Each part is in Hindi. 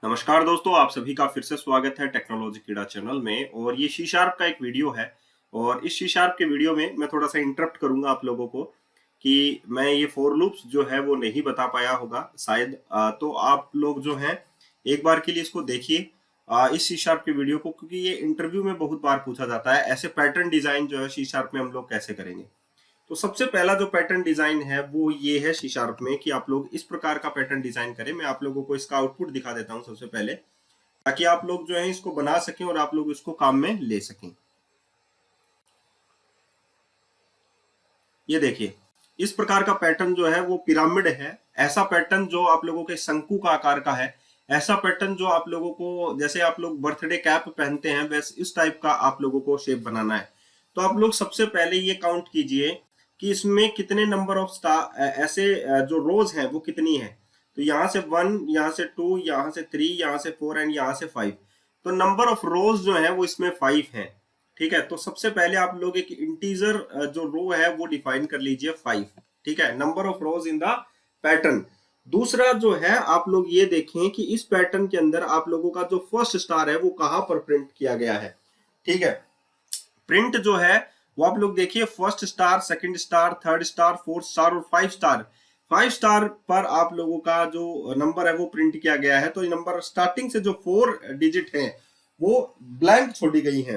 नमस्कार दोस्तों, आप सभी का फिर से स्वागत है टेक्नोलॉजी कीड़ा चैनल में। और ये सी शार्प का एक वीडियो है। और इस सी शार्प के वीडियो में मैं थोड़ा सा इंटरप्ट करूंगा आप लोगों को कि मैं ये फॉर लूप्स जो है वो नहीं बता पाया होगा शायद। तो आप लोग जो हैं एक बार के लिए इसको देखिए, इस सी शार्प के वीडियो को, क्योंकि ये इंटरव्यू में बहुत बार पूछा जाता है ऐसे पैटर्न डिजाइन जो है सी शार्प में हम लोग कैसे करेंगे। तो सबसे पहला जो पैटर्न डिजाइन है वो ये है सी शार्प में कि आप लोग इस प्रकार का पैटर्न डिजाइन करें। मैं आप लोगों को इसका आउटपुट दिखा देता हूं सबसे पहले, ताकि आप लोग जो है इसको बना सकें और आप लोग इसको काम में ले सकें। ये देखिए, इस प्रकार का पैटर्न जो है वो पिरामिड है। ऐसा पैटर्न जो आप लोगों के शंकु का आकार का है, ऐसा पैटर्न जो आप लोगों को, जैसे आप लोग बर्थडे कैप पहनते हैं वैसे इस टाइप का आप लोगों को शेप बनाना है। तो आप लोग सबसे पहले ये काउंट कीजिए कि इसमें कितने नंबर ऑफ स्टार, ऐसे जो रोज हैं वो कितनी है। तो यहाँ से 1, यहाँ से 2, यहाँ से 3, यहाँ से 4 एंड यहाँ से 5। तो नंबर ऑफ रोज जो है वो इसमें 5 है। ठीक है, तो सबसे पहले आप लोग एक इंटीजर जो रो है वो डिफाइन कर लीजिए 5। ठीक है, number of rose in the pattern. दूसरा जो है आप लोग ये देखें कि इस पैटर्न के अंदर आप लोगों का जो फर्स्ट स्टार है वो कहां पर प्रिंट किया गया है। ठीक है, प्रिंट जो है वो आप लोग देखिए, first star, second star, third star, fourth star और 5 स्टार। 5 स्टार पर आप लोगों का जो नंबर है वो प्रिंट किया गया है। तो ये नंबर स्टार्टिंग से जो 4 डिजिट है वो ब्लैंक छोड़ी गई है।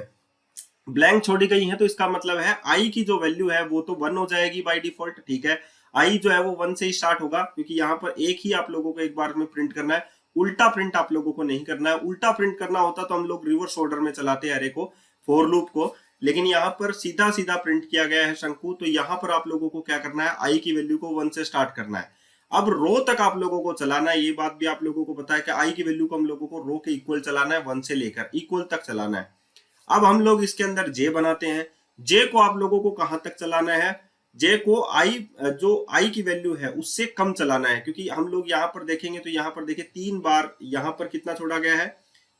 ब्लैंक छोड़ी गई है तो इसका मतलब है आई की जो वैल्यू है वो तो 1 हो जाएगी बाय डिफॉल्ट। ठीक है, आई जो है वो 1 से ही स्टार्ट होगा, क्योंकि यहाँ पर एक ही आप लोगों को एक बार में प्रिंट करना है। उल्टा प्रिंट आप लोगों को नहीं करना है। उल्टा प्रिंट करना होता तो हम लोग रिवर्स ऑर्डर में चलाते हैं अरे को, फॉर लूप को। लेकिन यहाँ पर सीधा सीधा प्रिंट किया गया है शंकु, तो यहाँ पर आप लोगों को क्या करना है, आई की वैल्यू को 1 से स्टार्ट करना है। अब रो तक आप लोगों को चलाना है। ये बात भी आप लोगों को पता है कि आई की वैल्यू को हम लोगों को रो के इक्वल चलाना है, 1 से लेकर इक्वल तक चलाना है। अब हम लोग इसके अंदर जे बनाते हैं। जे को आप लोगों को कहां तक चलाना है, जे को आई, जो आई की वैल्यू है उससे कम चलाना है। क्योंकि हम लोग यहाँ पर देखेंगे तो यहाँ पर देखिए 3 बार यहाँ पर कितना छोड़ा गया है,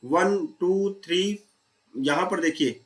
1 2 3। यहाँ पर देखिए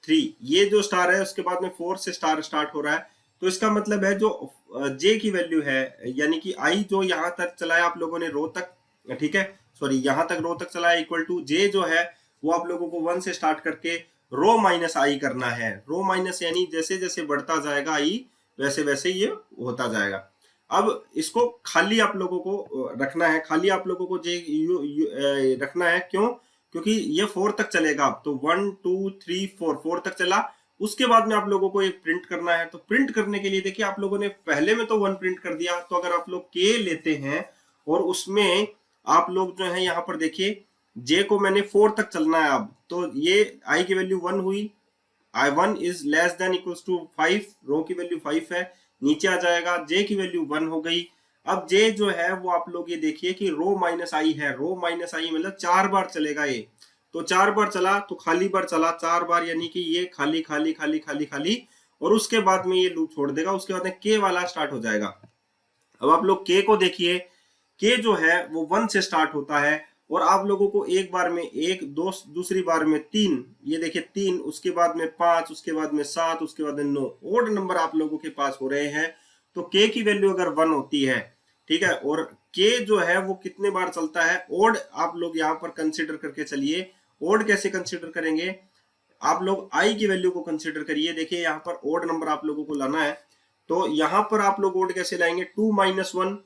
3, ये जो स्टार है उसके बाद में 4 से स्टार स्टार्ट हो रहा है। तो इसका मतलब है जो जे की वैल्यू है, यानी कि आई जो यहाँ तक चलाया आप लोगों ने रो तक, ठीक है, सॉरी यहाँ तक रो तक चलाया, इक्वल टू जे जो है वो आप लोगों को 1 से स्टार्ट करके रो माइनस आई करना है। रो माइनस यानी जैसे जैसे बढ़ता जाएगा आई वैसे वैसे ये होता जाएगा। अब इसको खाली आप लोगों को रखना है, खाली आप लोगों को जे रखना है। क्यों? क्योंकि ये 4 तक चलेगा। अब तो 1 2 3 4 तक चला। उसके बाद में आप लोगों को एक प्रिंट करना है। तो प्रिंट करने के लिए देखिए, आप लोगों ने पहले में तो 1 प्रिंट कर दिया। तो अगर आप लोग के लेते हैं और उसमें आप लोग जो है यहाँ पर देखिए, जे को मैंने 4 तक चलना है। अब तो ये आई की वैल्यू 1 हुई, i 1 is less than equals to 5, row की वैल्यू 5 है, नीचे आ जाएगा, जे की वैल्यू 1 हो गई। अब जे जो है वो आप लोग ये देखिए कि रो माइनस आई है। रो माइनस आई मतलब 4 बार चलेगा ये। तो 4 बार चला तो खाली बार चला 4 बार, यानी कि ये खाली खाली खाली खाली खाली, और उसके बाद में ये लूप छोड़ देगा। उसके बाद में के वाला स्टार्ट हो जाएगा। अब आप लोग के को देखिए, के जो है वो 1 से स्टार्ट होता है। और आप लोगों को एक बार में 1 2, दूसरी बार में 3, ये देखिए 3, उसके बाद में 5, उसके बाद में 7, उसके बाद में 9, ओड नंबर आप लोगों के पास हो रहे हैं। तो के की वैल्यू अगर 1 होती है, ठीक है, और के जो है वो कितने बार चलता है, ओड आप लोग यहाँ पर कंसिडर करके चलिए। ओड कैसे कंसिडर करेंगे, आप लोग आई की वैल्यू को कंसिडर करिए। देखिए यहाँ पर ओड नंबर आप लोगों को लाना है। तो यहाँ पर आप लोग ओड कैसे लाएंगे, 2 - 1,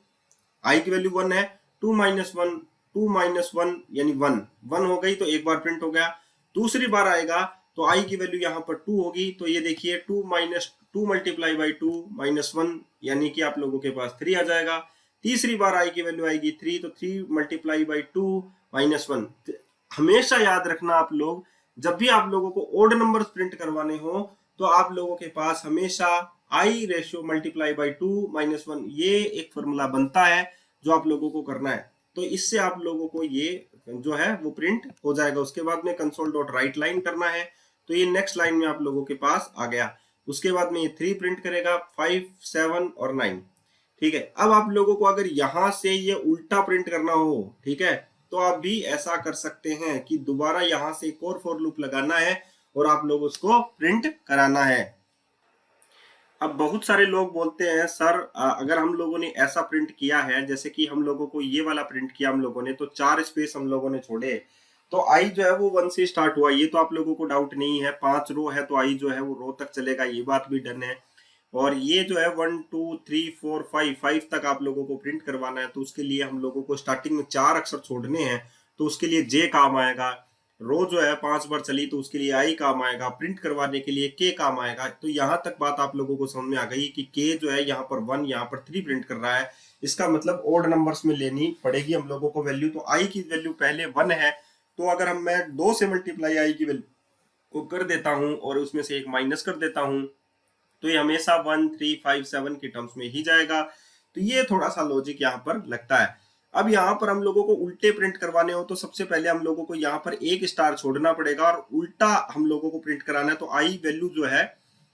आई की वैल्यू 1 है, 2 - 1, 2 - 1 यानी 1 हो गई, तो एक बार प्रिंट हो गया। दूसरी बार आएगा तो आई की वैल्यू यहाँ पर 2 होगी। तो ये देखिए 2 मल्टीप्लाई बाई 2 -1, यानी कि आप लोगों के पास 3 आ जाएगा। तीसरी बार आई की वैल्यू आएगी 3, तो 3 मल्टीप्लाई बाई 2 -1। हमेशा याद रखना आप लोग, जब भी आप लोगों को ओड नंबर प्रिंट करवाने हो तो आप लोगों के पास हमेशा आई रेशियो मल्टीप्लाई बाई 2 -1, ये एक फॉर्मूला बनता है जो आप लोगों को करना है। तो इससे आप लोगों को ये जो है वो प्रिंट हो जाएगा। उसके बाद में कंसोल डॉट राइट लाइन करना है, तो ये नेक्स्ट लाइन में आप लोगों के पास आ गया। उसके बाद में ये 3 प्रिंट करेगा, 5 7 और 9। ठीक है, अब आप लोगों को अगर यहां से ये उल्टा प्रिंट करना हो, ठीक है, तो आप भी ऐसा कर सकते हैं कि दोबारा यहां से एक और फॉर लूप लगाना है और आप लोग उसको प्रिंट कराना है। अब बहुत सारे लोग बोलते हैं सर अगर हम लोगों ने ऐसा प्रिंट किया है, जैसे कि हम लोगों को ये वाला प्रिंट किया हम लोगों ने, तो 4 स्पेस हम लोगों ने छोड़े, तो आई जो है वो 1 से स्टार्ट हुआ, ये तो आप लोगों को डाउट नहीं है। 5 रो है तो आई जो है वो रो तक चलेगा, ये बात भी डन है। और ये जो है 1 2 3 4 5 5 तक आप लोगों को प्रिंट करवाना है, तो उसके लिए हम लोगों को स्टार्टिंग में 4 अक्षर छोड़ने हैं, तो उसके लिए जे काम आएगा। रो जो है 5 बार चली तो उसके लिए आई काम आएगा, प्रिंट करवाने के लिए के काम आएगा। तो यहां तक बात आप लोगों को समझ में आ गई कि के जो है यहाँ पर 1 यहाँ पर 3 प्रिंट कर रहा है, इसका मतलब ओड नंबर्स में लेनी पड़ेगी हम लोगों को वैल्यू। तो आई की वैल्यू पहले 1 है, तो अगर हम मैं 2 से मल्टीप्लाई आई की वैल्यू को कर देता हूं और उसमें से एक माइनस कर देता हूं, तो ये हमेशा 1 3 5 7 के टर्म्स में ही जाएगा। तो ये थोड़ा सा लॉजिक यहाँ पर लगता है। अब यहाँ पर हम लोगों को उल्टे प्रिंट करवाने हो तो सबसे पहले हम लोगों को यहाँ पर एक स्टार छोड़ना पड़ेगा और उल्टा हम लोगों को प्रिंट कराना है, तो आई वैल्यू जो है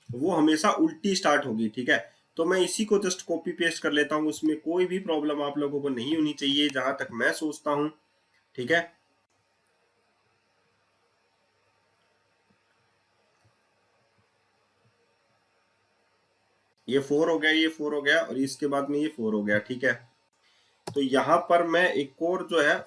वो हमेशा उल्टी स्टार्ट होगी। ठीक है, तो मैं इसी को जस्ट कॉपी पेस्ट कर लेता हूँ, उसमें कोई भी प्रॉब्लम आप लोगों को नहीं होनी चाहिए जहां तक मैं सोचता हूँ। ठीक है, ये 4 हो गया, ये 4 हो गया और इसके बाद में ये 4 हो गया। ठीक है, तो यहाँ पर मैं एक और जो है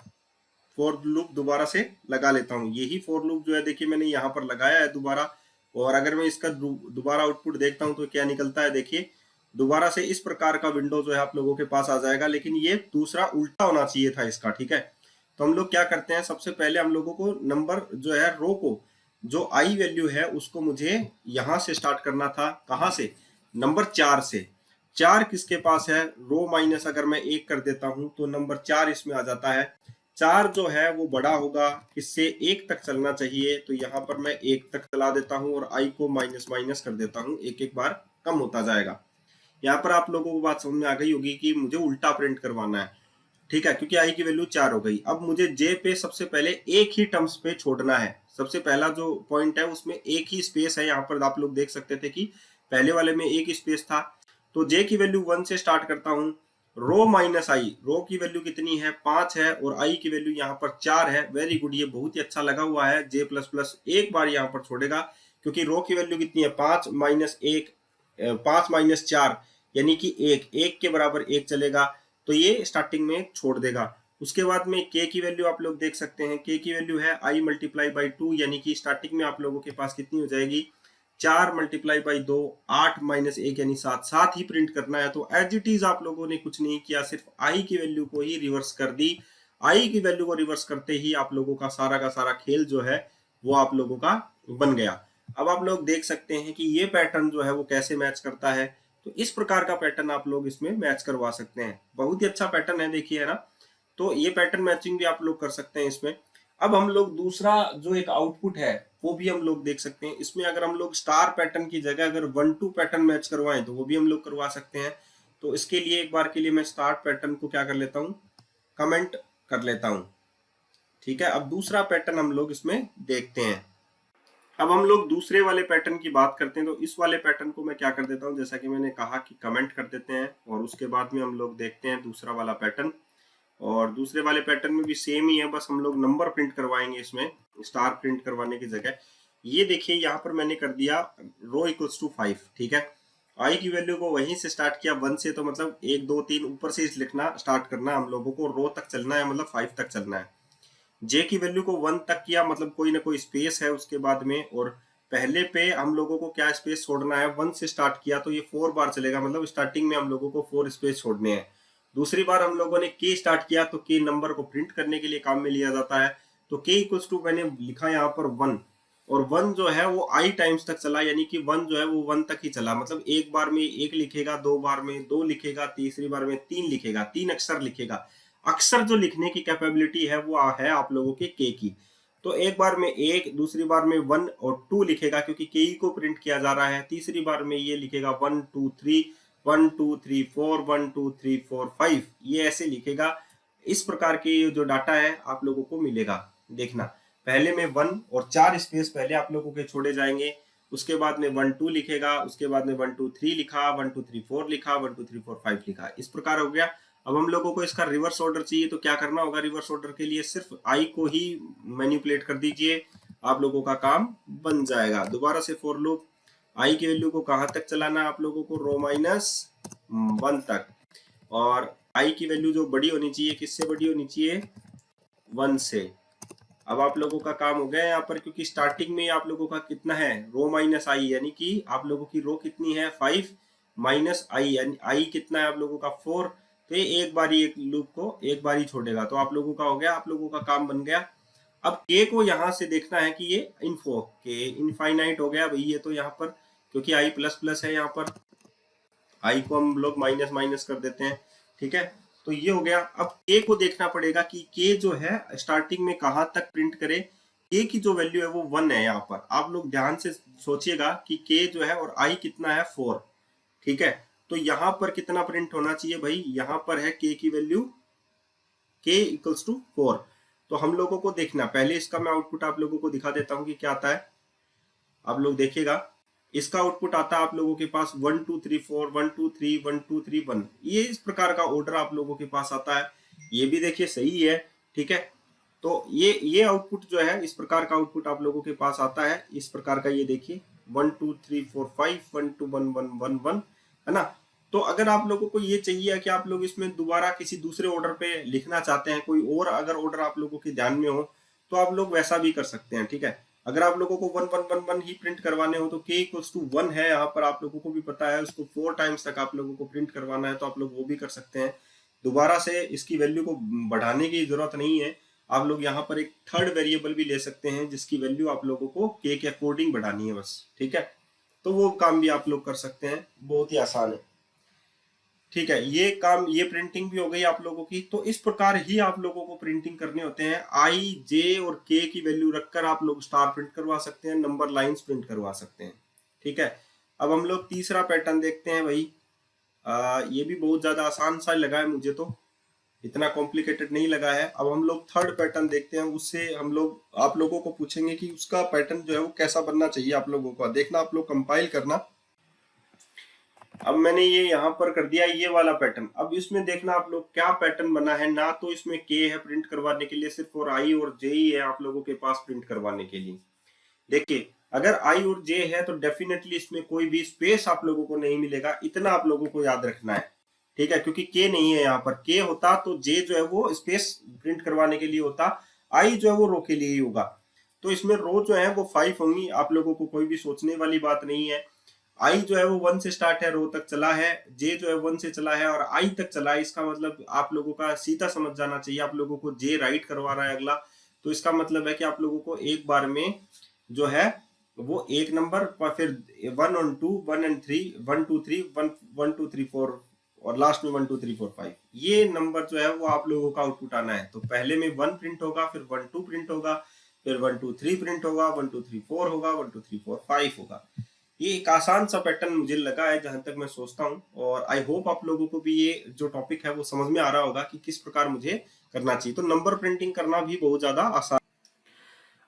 फॉर लूप दोबारा से लगा लेता हूँ। यही फॉर लूप जो है देखिए मैंने यहाँ पर लगाया है दोबारा, और अगर मैं इसका दोबारा आउटपुट देखता हूँ तो क्या निकलता है, देखिए दोबारा से इस प्रकार का विंडो जो है आप लोगों के पास आ जाएगा, लेकिन ये दूसरा उल्टा होना चाहिए था इसका। ठीक है, तो हम लोग क्या करते हैं, सबसे पहले हम लोगों को नंबर जो है रो को, जो आई वैल्यू है उसको मुझे यहां से स्टार्ट करना था, कहां से, नंबर 4 से। 4 किसके पास है, रो माइनस अगर मैं 1 कर देता हूं तो नंबर 4 इसमें आ जाता है। 4 जो है वो बड़ा होगा, इससे 1 तक चलना चाहिए, तो यहाँ पर मैं 1 तक चला देता हूँ और आई को माइनस माइनस कर देता हूँ, एक एक बार कम होता जाएगा। यहाँ पर आप लोगों को बात समझ में आ गई होगी कि मुझे उल्टा प्रिंट करवाना है। ठीक है, क्योंकि आई की वैल्यू 4 हो गई। अब मुझे जे पे सबसे पहले एक ही टर्म्स पे छोड़ना है। सबसे पहला जो पॉइंट है उसमें एक ही स्पेस है, यहाँ पर आप लोग देख सकते थे कि पहले वाले में एक स्पेस था। तो जे की वैल्यू 1 से स्टार्ट करता हूँ, रो माइनस आई, रो की वैल्यू कितनी है, 5 है, और आई की वैल्यू यहाँ पर 4 है। वेरी गुड, ये बहुत ही अच्छा लगा हुआ है। जे प्लस प्लस एक बार यहाँ पर छोड़ेगा, क्योंकि रो की वैल्यू कितनी है, 5 माइनस 1, 5 माइनस 4 यानी कि 1, 1 के बराबर 1 चलेगा, तो ये स्टार्टिंग में छोड़ देगा। उसके बाद में के की वैल्यू आप लोग देख सकते हैं, के की वैल्यू है आई मल्टीप्लाई बाई 2, यानी कि स्टार्टिंग में आप लोगों के पास कितनी हो जाएगी, 4 मल्टीप्लाई बाई 2, 8 माइनस 1 यानी 7, 7 ही प्रिंट करना है। तो एज इट इज आप लोगों ने कुछ नहीं किया, सिर्फ आई की वैल्यू को ही रिवर्स कर दी। आई की वैल्यू को रिवर्स करते ही आप लोगों का सारा खेल जो है वो आप लोगों का बन गया। अब आप लोग देख सकते हैं कि ये पैटर्न जो है वो कैसे मैच करता है। तो इस प्रकार का पैटर्न आप लोग इसमें मैच करवा सकते हैं, बहुत ही अच्छा पैटर्न है, देखिए है ना। तो ये पैटर्न मैचिंग भी आप लोग कर सकते हैं इसमें। अब हम लोग दूसरा जो एक आउटपुट है वो भी हम लोग देख सकते हैं। इसमें अगर हम लोग स्टार पैटर्न की जगह अगर 1 2 पैटर्न मैच करवाएं तो वो भी हम लोग करवा सकते हैं। तो इसके लिए एक बार के लिए मैं स्टार पैटर्न को क्या कर लेता हूँ, कमेंट कर लेता हूँ। ठीक है, अब दूसरा पैटर्न हम लोग इसमें देखते हैं। अब हम लोग दूसरे वाले पैटर्न की बात करते हैं। तो इस वाले पैटर्न को मैं क्या कर देता हूँ, जैसा कि मैंने कहा कि कमेंट कर देते हैं, और उसके बाद में हम लोग देखते हैं दूसरा वाला पैटर्न। और दूसरे वाले पैटर्न में भी सेम ही है, बस हम लोग नंबर प्रिंट करवाएंगे इसमें, स्टार प्रिंट करवाने की जगह। ये देखिए यहाँ पर मैंने कर दिया रो इक्वल्स टू 5। ठीक है, आई की वैल्यू को वहीं से स्टार्ट किया 1 से, तो मतलब 1 2 3 ऊपर से लिखना स्टार्ट करना, हम लोगों को रो तक चलना है, मतलब 5 तक चलना है। जे की वैल्यू को 1 तक किया, मतलब कोई ना कोई स्पेस है उसके बाद में, और पहले पे हम लोगों को क्या स्पेस छोड़ना है, 1 से स्टार्ट किया तो ये 4 बार चलेगा, मतलब स्टार्टिंग में हम लोगों को 4 स्पेस छोड़ने हैं। दूसरी बार हम लोगों ने के स्टार्ट किया तो के नंबर को प्रिंट करने के लिए काम में लिया जाता है। तो के इक्वल्स टू मैंने लिखा यहाँ पर 1, और 1 जो है वो आई टाइम्स तक चला, यानी कि 1 जो है वो 1 तक ही चला, मतलब एक बार में 1 लिखेगा, 2 बार में 2 लिखेगा, तीसरी बार में 3 लिखेगा, 3 अक्षर लिखेगा। अक्षर जो लिखने की कैपेबिलिटी है वो है आप लोगों के के की। तो एक बार में 1, दूसरी बार में 1 और 2 लिखेगा, क्योंकि के को प्रिंट किया जा रहा है। तीसरी बार में ये लिखेगा 1 2 3, 1 2 3 4, 1 2 3 4 5, ये ऐसे लिखेगा। इस प्रकार के जो डाटा है आप लोगों को मिलेगा। देखना, पहले में 1 और 4 स्पेस पहले आप लोगों के छोड़े जाएंगे, उसके बाद में 1 2 लिखेगा, उसके बाद में 1 2 3 लिखा, 1 2 3 4 लिखा, 1 2 3 4 5 लिखा, इस प्रकार हो गया। अब हम लोगों को इसका रिवर्स ऑर्डर चाहिए, तो क्या करना होगा, रिवर्स ऑर्डर के लिए सिर्फ आई को ही मैनिपुलेट कर दीजिए, आप लोगों का काम बन जाएगा। दोबारा से फॉर लूप, आई की वैल्यू को कहाँ तक चलाना है आप लोगों को, रो -1 तक। और आई की वैल्यू जो बड़ी होनी चाहिए, किससे बड़ी होनी चाहिए, 1 से। अब आप लोगों का काम हो गया यहाँ पर, क्योंकि स्टार्टिंग में आप लोगों का कितना है, रो माइनस आई, यानी कि आप लोगों की रो कितनी है 5 माइनस आई, यानी आई कितना है आप लोगों का 4। तो ये एक बारी एक लूप को एक बारी छोड़ेगा, तो आप लोगों का हो गया, आप लोगों का काम बन गया। अब के को यहाँ से देखना है कि ये इन्फो के इनफाइनाइट हो गया भाई ये, तो यहाँ पर क्योंकि आई प्लस प्लस है, यहाँ पर आई को हम लोग माइनस माइनस कर देते हैं, ठीक है। तो ये हो गया। अब के को देखना पड़ेगा कि के जो है स्टार्टिंग में कहां तक प्रिंट करे। के की जो वैल्यू है वो 1 है, यहाँ पर आप लोग ध्यान से सोचिएगा कि के जो है और आई कितना है 4, ठीक है। तो यहाँ पर कितना प्रिंट होना चाहिए भाई, यहाँ पर है के की वैल्यू के इक्वल्स टू 4। तो हम लोगों को देखना, पहले इसका मैं आउटपुट आप लोगों को दिखा देता हूँ कि क्या आता है। आप लोग देखिएगा, इसका आउटपुट आता है आप लोगों के पास 1 2 3 4 1 2 3 1 2 3 1, ये इस प्रकार का ऑर्डर आप लोगों के पास आता है। ये भी देखिए सही है, ठीक है। तो ये आउटपुट जो है इस प्रकार का आउटपुट आप लोगों के पास आता है, इस प्रकार का। ये देखिए 1 2 3 4 5 1 2 1 1 1 1, है ना। तो अगर आप लोगों को ये चाहिए कि आप लोग इसमें दोबारा किसी दूसरे ऑर्डर पे लिखना चाहते हैं, कोई और अगर ऑर्डर आप लोगों के ध्यान में हो, तो आप लोग वैसा भी कर सकते हैं, ठीक है। अगर आप लोगों को 1 1 1 1 ही प्रिंट करवाने हो तो के इक्वल्स टू 1 है, यहाँ पर आप लोगों को भी पता है, उसको 4 टाइम्स तक आप लोगों को प्रिंट करवाना है, तो आप लोग वो भी कर सकते हैं। दोबारा से इसकी वैल्यू को बढ़ाने की जरूरत नहीं है। आप लोग यहाँ पर एक थर्ड वेरिएबल भी ले सकते हैं जिसकी वैल्यू आप लोगों को के अकॉर्डिंग बढ़ानी है बस, ठीक है। तो वो काम भी आप लोग कर सकते हैं, बहुत ही आसान है, ठीक है। ये काम, ये प्रिंटिंग भी हो गई आप लोगों की। तो इस प्रकार ही आप लोगों को प्रिंटिंग करने होते हैं। आई, जे और के की वैल्यू रखकर आप लोग स्टार प्रिंट करवा सकते हैं, नंबर लाइंस प्रिंट करवा सकते हैं, ठीक है। अब हम लोग तीसरा पैटर्न देखते हैं भाई। ये भी बहुत ज्यादा आसान सा लगा है मुझे, तो इतना कॉम्प्लिकेटेड नहीं लगा है। अब हम लोग थर्ड पैटर्न देखते हैं, उससे हम लोग आप लोगों को पूछेंगे कि उसका पैटर्न जो है वो कैसा बनना चाहिए। आप लोगों को देखना, आप लोग कंपाइल करना। अब मैंने ये यहाँ पर कर दिया ये वाला पैटर्न। अब इसमें देखना आप लोग क्या पैटर्न बना है। ना तो इसमें के है प्रिंट करवाने के लिए, सिर्फ और आई और जे ही है आप लोगों के पास प्रिंट करवाने के लिए। देखिए, अगर आई और जे है तो डेफिनेटली इसमें कोई भी स्पेस आप लोगों को नहीं मिलेगा, इतना आप लोगों को याद रखना है, ठीक है। क्योंकि के नहीं है यहाँ पर, के होता तो जे जो है वो स्पेस प्रिंट करवाने के लिए होता, आई जो है वो रो के लिए ही होगा। तो इसमें रो जो है वो 5 होंगी, आप लोगों को कोई भी सोचने वाली बात नहीं है। आई जो है वो 1 से स्टार्ट है, रो तक चला है। जे जो है 1 से चला है और आई तक चला है। इसका मतलब आप लोगों का सीधा समझ जाना चाहिए, आप लोगों को जे राइट करवा रहा है अगला, तो इसका मतलब है कि आप लोगों को एक बार में जो है वो एक नंबर, फिर 1 और 2 1 एंड 3 1 2 3 1 1 2 3 4 और लास्ट में 1 2 3 4 5, ये नंबर जो है वो आप लोगों का आउटपुट आना है। तो पहले में 1 प्रिंट होगा, फिर 1 2 प्रिंट होगा, फिर 1 2 3 प्रिंट होगा, 1 2 3 4 होगा, 1 2 3 4 5 होगा। ये एक आसान सा पैटर्न मुझे लगा है जहां तक मैं सोचता हूँ, और आई होप आप लोगों को भी ये जो टॉपिक है वो समझ में आ रहा होगा कि किस प्रकार मुझे करना चाहिए। तो नंबर प्रिंटिंग करना भी बहुत ज्यादा आसान।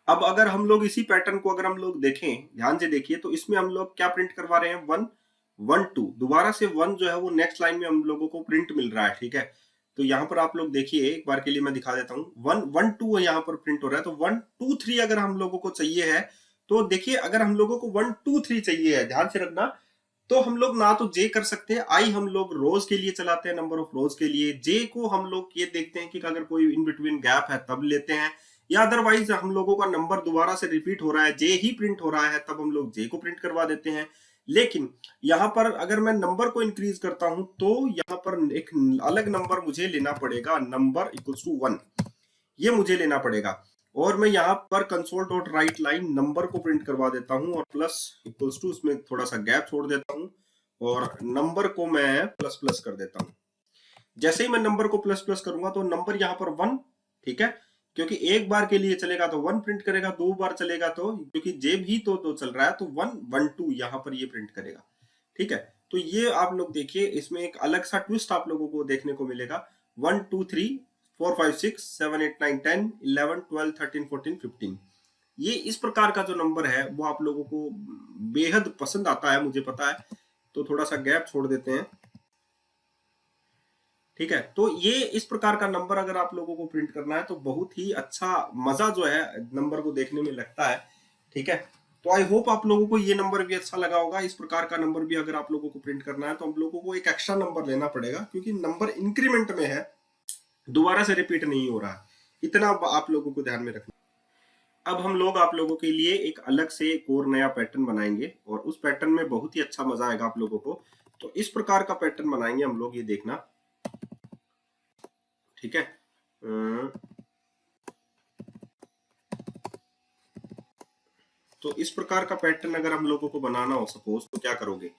अब अगर हम लोग इसी पैटर्न को अगर हम लोग देखें, ध्यान से देखिए, तो इसमें हम लोग क्या प्रिंट करवा रहे हैं, 1 1 2, दोबारा से 1 जो है वो नेक्स्ट लाइन में हम लोगों को प्रिंट मिल रहा है, ठीक है। तो यहाँ पर आप लोग देखिए, एक बार के लिए मैं दिखा देता हूँ, 1 1 2 यहाँ पर प्रिंट हो रहा है। तो 1 2 3 अगर हम लोगों को चाहिए है, तो देखिए अगर हम लोगों को 1 2 3 चाहिए है, ध्यान से रखना, तो हम लोग ना तो जे कर सकते हैं, आई हम लोग रोज के लिए चलाते हैं, नंबर ऑफ रोज के लिए। जे को हम लोग ये देखते हैं कि अगर कोई इन बिटवीन गैप है तब लेते हैं, या अदरवाइज हम लोगों का नंबर दोबारा से रिपीट हो रहा है, जे ही प्रिंट हो रहा है, तब हम लोग जे को प्रिंट करवा देते हैं। लेकिन यहाँ पर अगर मैं नंबर को इंक्रीज करता हूं तो यहाँ पर एक अलग नंबर मुझे लेना पड़ेगा, नंबर इक्वल्स टू 1, ये मुझे लेना पड़ेगा। और मैं यहाँ पर console dot right line number को प्रिंट करवा देता हूँ, और प्लस इक्वल्स टू, इसमें थोड़ा सा गैप छोड़ देता हूँ, और नंबर को मैं प्लस प्लस कर देता हूँ। जैसे ही मैं नंबर को प्लस प्लस करूंगा तो नंबर यहाँ पर 1, ठीक है, क्योंकि एक बार के लिए चलेगा तो 1 प्रिंट करेगा, 2 बार चलेगा तो, क्योंकि जे भी तो चल रहा है, तो 1 1 2 यहाँ पर ये प्रिंट करेगा, ठीक है। तो ये आप लोग देखिए, इसमें एक अलग सा ट्विस्ट आप लोगों को देखने को मिलेगा। 1 2 3 4 5 6 7 8 9 10 11 12 13 14 15, ये इस प्रकार का जो नंबर है वो आप लोगों को बेहद पसंद आता है, मुझे पता है। तो थोड़ा सा गैप छोड़ देते हैं, ठीक है। तो ये इस प्रकार का नंबर अगर आप लोगों को प्रिंट करना है तो बहुत ही अच्छा मजा जो है नंबर को देखने में लगता है, ठीक है। तो आई होप आप लोगों को ये नंबर भी अच्छा लगा होगा। इस प्रकार का नंबर भी अगर आप लोगों को प्रिंट करना है तो हम लोगों को एक एक्स्ट्रा नंबर लेना पड़ेगा, क्योंकि नंबर इंक्रीमेंट में है, दोबारा से रिपीट नहीं हो रहा। इतना आप लोगों को ध्यान में रखना। अब हम लोग आप लोगों के लिए एक अलग से एक और नया पैटर्न बनाएंगे, और उस पैटर्न में बहुत ही अच्छा मजा आएगा आप लोगों को। तो इस प्रकार का पैटर्न बनाएंगे हम लोग, ये देखना, ठीक है। तो इस प्रकार का पैटर्न अगर हम लोगों को बनाना हो सपोज, तो क्या करोगे,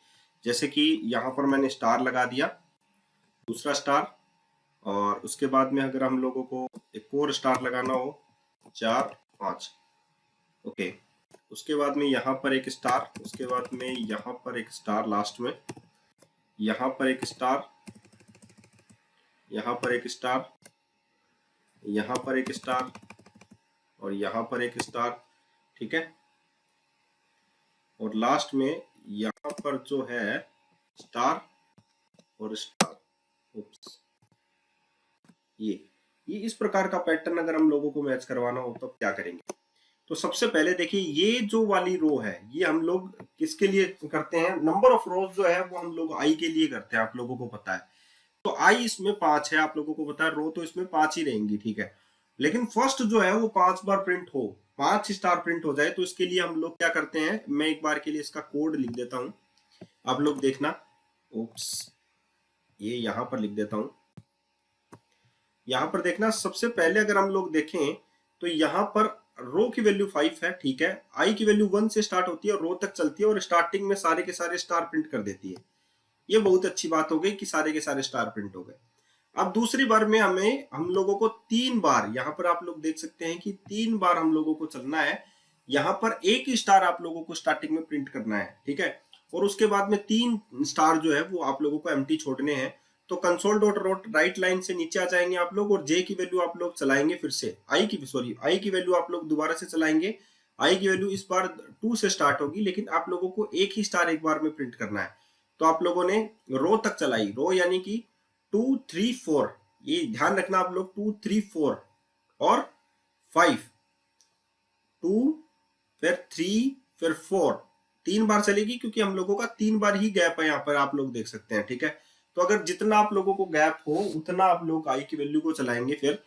जैसे कि यहाँ पर मैंने स्टार लगा दिया, दूसरा स्टार, और उसके बाद में अगर हम लोगों को एक और स्टार लगाना हो, 4 5, ओके। उसके बाद में यहाँ पर एक स्टार, उसके बाद में यहाँ पर एक स्टार लास्ट में, यहाँ पर एक स्टार, यहाँ पर एक स्टार, यहाँ पर एक स्टार, और यहाँ पर एक स्टार, ठीक है। और लास्ट में यहाँ पर जो है स्टार और स्टार, उप्स, ये इस प्रकार का पैटर्न अगर हम लोगों को मैच करवाना हो तो क्या करेंगे। तो सबसे पहले देखिए, ये जो वाली रो है ये हम लोग किसके लिए करते हैं, नंबर ऑफ रोज जो है वो हम लोग आई के लिए करते हैं, आप लोगों को पता है। तो आई इसमें 5 है, आप लोगों को पता है, रो तो इसमें 5 ही रहेंगी, ठीक है। लेकिन फर्स्ट जो है वो 5 बार प्रिंट हो, 5 स्टार प्रिंट हो जाए, तो इसके लिए हम लोग क्या करते हैं, मैं एक बार के लिए इसका कोड लिख देता हूं, आप लोग देखना। ओप्स, ये यहां पर लिख देता हूं। यहां पर देखना, सबसे पहले अगर हम लोग देखें तो यहां पर रो की वैल्यू 5 है, ठीक है। आई की वैल्यू 1 से स्टार्ट होती है और रो तक चलती है, और स्टार्टिंग में सारे के सारे स्टार प्रिंट कर देती है। ये बहुत अच्छी बात हो गई कि सारे के सारे स्टार प्रिंट हो गए। अब दूसरी बार में हम लोगों को 3 बार, यहाँ पर आप लोग देख सकते हैं कि 3 बार हम लोगों को चलना है। यहाँ पर एक ही स्टार आप लोगों को स्टार्टिंग में प्रिंट करना है, ठीक है। और उसके बाद में 3 स्टार जो है वो आप लोगों को एम्प्टी छोड़ने हैं। तो कंसोल डॉट राइट लाइन से नीचे आ जाएंगे आप लोग, और जे की वैल्यू आप लोग चलाएंगे, फिर से आई की वैल्यू आप लोग दोबारा से चलाएंगे। आई की वैल्यू इस बार 2 से स्टार्ट होगी, लेकिन आप लोगों को एक ही स्टार एक बार में प्रिंट करना है। तो आप लोगों ने रो तक चलाई, रो यानी कि 2 3 4, ये ध्यान रखना आप लोग, 2 3 4 और 5, 2 फिर 3 फिर 4, 3 बार चलेगी, क्योंकि हम लोगों का 3 बार ही गैप है, यहाँ पर आप लोग देख सकते हैं, ठीक है। तो अगर जितना आप लोगों को गैप हो उतना आप लोग आई की वैल्यू को चलाएंगे फिर।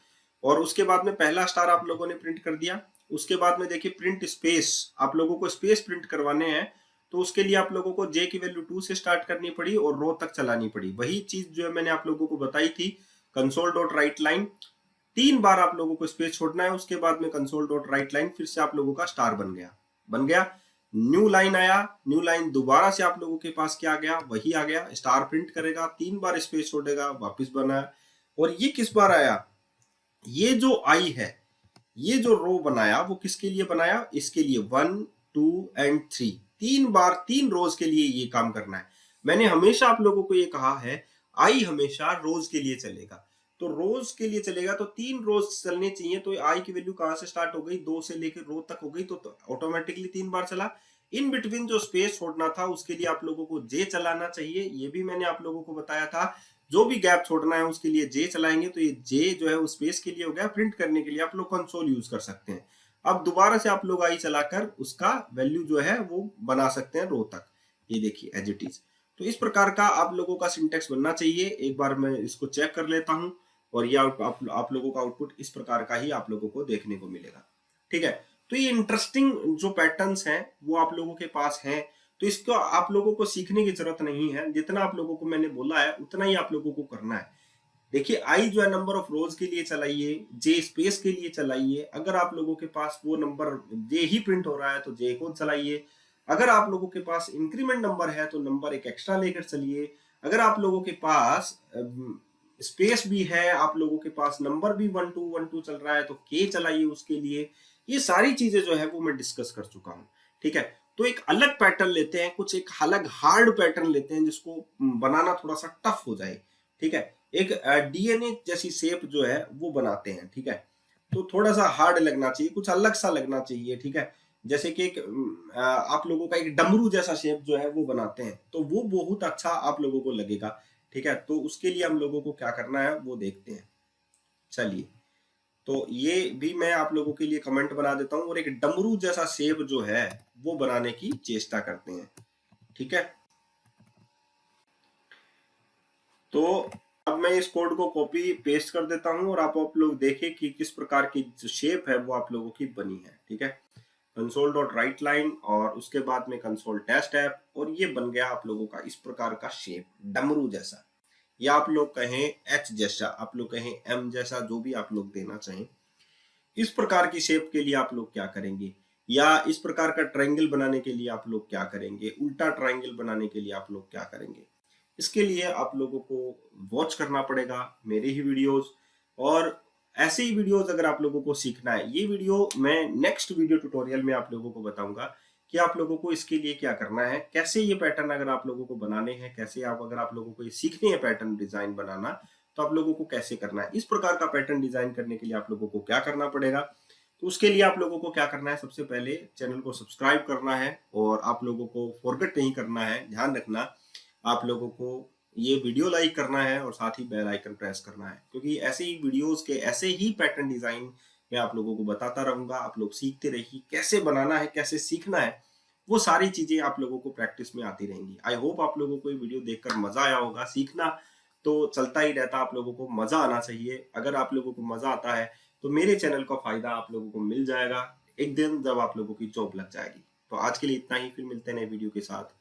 और उसके बाद में पहला स्टार आप लोगों ने प्रिंट कर दिया। उसके बाद में देखिए प्रिंट स्पेस, आप लोगों को स्पेस प्रिंट करवाने हैं, तो उसके लिए आप लोगों को जे की वैल्यू 2 से स्टार्ट करनी पड़ी और रो तक चलानी पड़ी। वही चीज जो है मैंने आप लोगों को बताई थी, कंसोल डॉट राइट लाइन, 3 बार आप लोगों को स्पेस छोड़ना है, उसके बाद में कंसोल डॉट राइट लाइन, फिर से आप लोगों का स्टार बन गया। न्यू लाइन आया, न्यू लाइन दोबारा से आप लोगों के पास क्या आ गया, वही आ गया, स्टार प्रिंट करेगा, 3 बार स्पेस छोड़ेगा, वापस बना। और ये किस बार आया, ये जो आई है, ये जो रो बनाया वो किसके लिए बनाया, इसके लिए 1 2 एंड 3, 3 बार 3 रोज के लिए ये काम करना है। मैंने हमेशा आप लोगों को ये कहा है, आई हमेशा रोज के लिए चलेगा। तो रोज के लिए चलेगा तो 3 रोज चलने चाहिए। तो आई की वैल्यू कहां से स्टार्ट हो गई, 2 से लेकर रो तक हो गई, तो ऑटोमेटिकली 3 बार चला। इन बिटवीन जो स्पेस छोड़ना था उसके लिए आप लोगों को जे चलाना चाहिए, ये भी मैंने आप लोगों को बताया था। जो भी गैप छोड़ना है उसके लिए जे चलाएंगे, तो ये जे जो है वो स्पेस के लिए हो गया। प्रिंट करने के लिए आप लोग कंसोल यूज कर सकते हैं। अब दोबारा से आप लोग आई चलाकर उसका वैल्यू जो है वो बना सकते हैं रो तक, ये देखिए एज इट इज। तो इस प्रकार का आप लोगों का सिंटेक्स बनना चाहिए। एक बार मैं इसको चेक कर लेता हूं, और ये आप लोगों का आउटपुट इस प्रकार का ही आप लोगों को देखने को मिलेगा, ठीक है। तो ये इंटरेस्टिंग जो पैटर्न्स हैं वो आप लोगों के पास हैं। तो इसको आप लोगों को सीखने की जरूरत नहीं है, जितना आप लोगों को मैंने बोला है उतना ही आप लोगों को करना है। देखिए आई जो है नंबर ऑफ रोज के लिए चलाइए, जे स्पेस के लिए चलाइए। अगर आप लोगों के पास वो नंबर जे ही प्रिंट हो रहा है तो जे को चलाइए। अगर आप लोगों के पास इंक्रीमेंट नंबर है तो नंबर एक एक्स्ट्रा लेकर चलिए। अगर आप लोगों के पास स्पेस भी है, आप लोगों के पास नंबर भी 1 2 चल रहा है, तो के चलाइए उसके लिए। ये सारी चीजें जो है वो मैं डिस्कस कर चुका हूँ, ठीक है। तो एक अलग पैटर्न लेते हैं, कुछ एक अलग हार्ड पैटर्न लेते हैं जिसको बनाना थोड़ा सा टफ हो जाए, ठीक है। एक डीएनए जैसी शेप जो है वो बनाते हैं, ठीक है। तो थोड़ा सा हार्ड लगना चाहिए, कुछ अलग सा लगना चाहिए, ठीक है। जैसे कि एक आप लोगों का एक डमरू जैसा शेप जो है वो बनाते हैं, तो वो बहुत अच्छा आप लोगों को लगेगा, ठीक है। तो उसके लिए हम लोगों को क्या करना है वो देखते हैं, चलिए। तो ये भी मैं आप लोगों के लिए कमेंट बना देता हूँ, और एक डमरू जैसा शेप जो है वो बनाने की चेष्टा करते हैं। ठीक है, तो अब मैं इस कोड को कॉपी पेस्ट कर देता हूं, और आप लोग देखें कि किस प्रकार की जो शेप है वो आप लोगों की बनी है। ठीक है, कंसोल डॉट राइट लाइन और उसके बाद में कंसोल टेस्ट ऐप, और ये बन गया आप लोगों का इस प्रकार का शेप डमरू जैसा, या आप लोग कहें एच जैसा, आप लोग कहें एम जैसा, जो भी आप लोग देना चाहें। इस प्रकार की शेप के लिए आप लोग क्या करेंगे, या इस प्रकार का ट्रायंगल बनाने के लिए आप लोग क्या करेंगे, उल्टा ट्रायंगल बनाने के लिए आप लोग क्या करेंगे, इसके लिए आप लोगों को वॉच करना पड़ेगा मेरे ही वीडियोस। और ऐसे ही वीडियोस अगर आप लोगों को सीखना है, ये वीडियो मैं नेक्स्ट वीडियो ट्यूटोरियल में आप लोगों को बताऊंगा कि आप लोगों को इसके लिए क्या करना है, कैसे ये पैटर्न अगर आप लोगों को बनाने हैं, कैसे आप अगर आप लोगों को ये सीखने हैं पैटर्न डिजाइन बनाना, तो आप लोगों को कैसे करना है। इस प्रकार का पैटर्न डिजाइन करने के लिए आप लोगों को क्या करना पड़ेगा, तो उसके लिए आप लोगों को क्या करना है, सबसे पहले चैनल को सब्सक्राइब करना है, और आप लोगों को फॉरगेट नहीं करना है, ध्यान रखना आप लोगों को ये वीडियो लाइक करना है और साथ ही बेल आइकन प्रेस करना है, क्योंकि ऐसे ही वीडियोस के ऐसे ही पैटर्न डिजाइन मैं आप लोगों को बताता रहूंगा। आप लोग सीखते रहिए, कैसे बनाना है, कैसे सीखना है, वो सारी चीजें आप लोगों को प्रैक्टिस में आती रहेंगी। आई होप आप लोगों को ये वीडियो देखकर मजा आया होगा। सीखना तो चलता ही रहता, आप लोगों को मजा आना चाहिए। अगर आप लोगों को मजा आता है तो मेरे चैनल का फायदा आप लोगों को मिल जाएगा एक दिन जब आप लोगों की जॉब लग जाएगी। तो आज के लिए इतना ही, फिर मिलते हैं नए वीडियो के साथ।